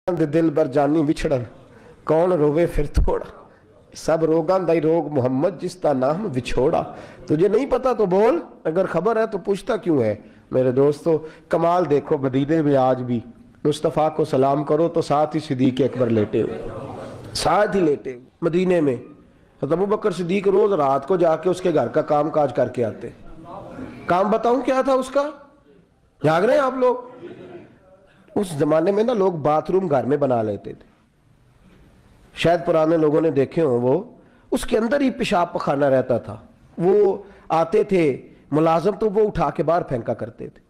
दिल बर जानी विछड़न कौन रोवे फिर थोड़ा, सब रोगां दा रोग मोहम्मद जिसका नाम विछोड़ा। तुझे नहीं पता तो बोल, अगर खबर है तो पूछता क्यों है। मेरे दोस्तों, कमाल देखो, मदीने में आज भी मुस्तफ़ा को सलाम करो तो साथ ही सिद्दीक़ अकबर लेटे हुए, साथ ही लेटे हुए मदीने में। अबू बकर सिद्दीक़ रोज रात को जाके उसके घर का काम काज करके आते। काम बताऊं क्या था उसका, जाग रहे हैं आप लोग? उस जमाने में ना लोग बाथरूम घर में बना लेते थे, शायद पुराने लोगों ने देखे हो, वो उसके अंदर ही पेशाब पखाना रहता था। वो आते थे मुलाजम तो वो उठा के बाहर फेंका करते थे।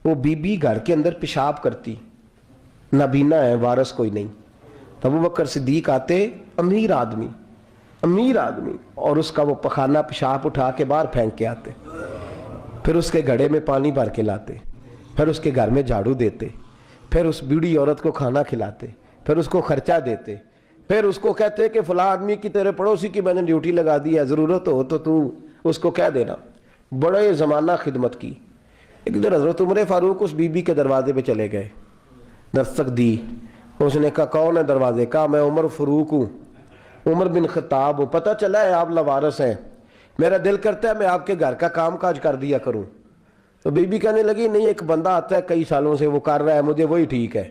वो बीबी घर के अंदर पेशाब करती, नाबीना है, वारस कोई नहीं। तब अबू बकर सिद्दीक आते, अमीर आदमी, अमीर आदमी, और उसका वो पखाना पेशाब उठा के बाहर फेंक के आते। फिर उसके घड़े में पानी भर के लाते, फिर उसके घर में झाड़ू देते, फिर उस बूढ़ी औरत को खाना खिलाते, फिर उसको खर्चा देते, फिर उसको कहते कि फला आदमी की तेरे पड़ोसी की मैंने ड्यूटी लगा दी है, ज़रूरत हो तो तू उसको कह देना। बड़े ज़माना खिदमत की। एक दिन हज़रत उमर फारूक उस बीबी के दरवाजे पे चले गए, दस्तक दी। उसने कहा कौन है दरवाजे का? मैं उमर फारूक हूँ, उमर बिन खत्ताब हूँ। पता चला है आप लवारस हैं, मेरा दिल करता है मैं आपके घर का काम काज कर दिया करूँ। तो बीबी कहने लगी नहीं, एक बंदा आता है कई सालों से वो कर रहा है, मुझे वही ठीक है।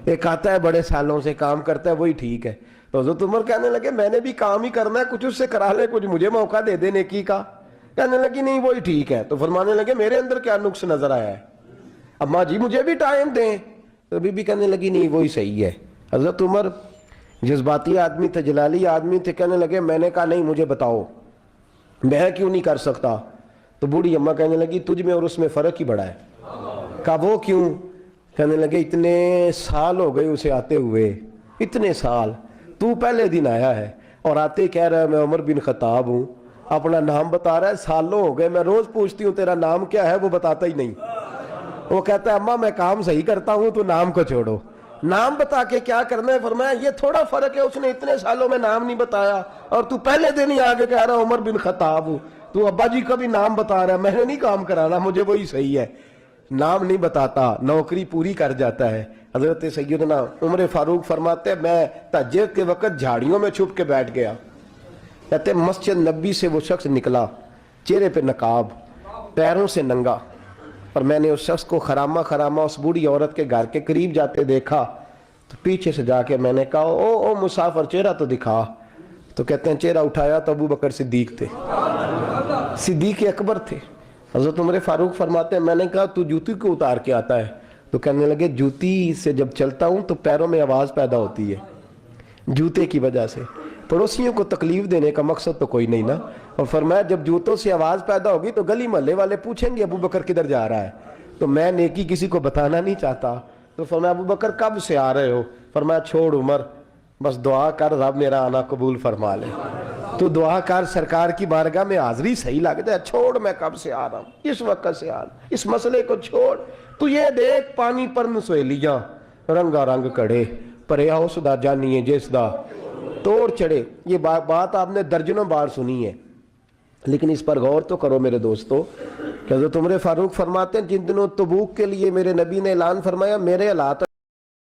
एक आता है बड़े सालों से काम करता है, वही ठीक है। तो हज़रत उमर कहने लगे मैंने भी काम ही करना है, कुछ उससे करा ले, कुछ मुझे मौका दे दे नेकी का। कहने लगी नहीं वही ठीक है। तो फरमाने लगे मेरे अंदर क्या नुक्स नजर आया है, अम्मा जी मुझे भी टाइम दें। तो बीबी कहने लगी नहीं वही सही है। हज़रत उमर जज्बाती आदमी थे, जलाली आदमी थे, कहने लगे मैंने कहा नहीं मुझे बताओ मैं क्यों नहीं कर सकता। तो बूढ़ी अम्मा कहने लगी तुझ में और उसमें फ़र्क ही बड़ा है। कहा वो क्यों? कहने लगे इतने साल हो गए उसे आते हुए, इतने साल, तू पहले दिन आया है और आते कह रहा है मैं उमर बिन खत्ताब हूँ, अपना नाम बता रहा है। सालों हो गए मैं रोज़ पूछती हूँ तेरा नाम क्या है, वो बताता ही नहीं। वो कहता है अम्मा मैं काम सही करता हूँ, तो नाम को छोड़ो, नाम बता के क्या करना है। फरमाया ये थोड़ा फ़र्क है, उसने इतने सालों में नाम नहीं बताया और तू पहले दिन ही आगे कह रहा उमर बिन खत्ताब हूँ। तू अब्बा जी का भी नाम बता रहा है, मैंने नहीं काम कराना, मुझे वही सही है। नाम नहीं बताता, नौकरी पूरी कर जाता है। हजरत सैयदना उमर फारूक फरमाते मैं तहज्जुद के वक़्त झाड़ियों में छुप के बैठ गया। कहते मस्जिद नबी से वो शख्स निकला, चेहरे पे नकाब, पैरों से नंगा, और मैंने उस शख्स को खरामा खरामा उस बूढ़ी औरत के घर के करीब जाते देखा। तो पीछे से जाके मैंने कहा ओ मुसाफिर चेहरा तो दिखा। तो कहते हैं चेहरा उठाया तो अबू बकर सिद्दीक थे, सिद्दीक़ अकबर थे। हज़रत उमर फारूक फरमाते हैं मैंने कहा तू जूती को उतार के आता है? तो कहने लगे जूती से जब चलता हूँ तो पैरों में आवाज़ पैदा होती है, जूते की वजह से। पड़ोसियों को तकलीफ देने का मकसद तो कोई नहीं ना। और फरमाया जब जूतों से आवाज़ पैदा होगी तो गली मोहल्ले वाले पूछेंगे अबू बकर किधर जा रहा है, तो मैं नेकी किसी को बताना नहीं चाहता। तो फरमाया अबू बकर कब से आ रहे हो? फरमाया छोड़ उमर, बस दुआ कर रब मेरा आना कबूल फरमा ले। तो दुआ कर सरकार की बारगाह में हाजिरी सही लग जाए। छोड़ मैं कब से आ रहा हूँ, इस वक्त से आ रहा, इस मसले को छोड़। तू ये देख पानी पर नसोलियां रंगा रंग कड़े, पर उसदा जानिए जिसदा तोड़ चढ़े। ये बात आपने दर्जनों बार सुनी है, लेकिन इस पर गौर तो करो मेरे दोस्तों। हज़रत उमर फारूक फरमाते हैं जिन दिनों तबूक के लिए मेरे नबी ने ऐलान फरमाया मेरे हालात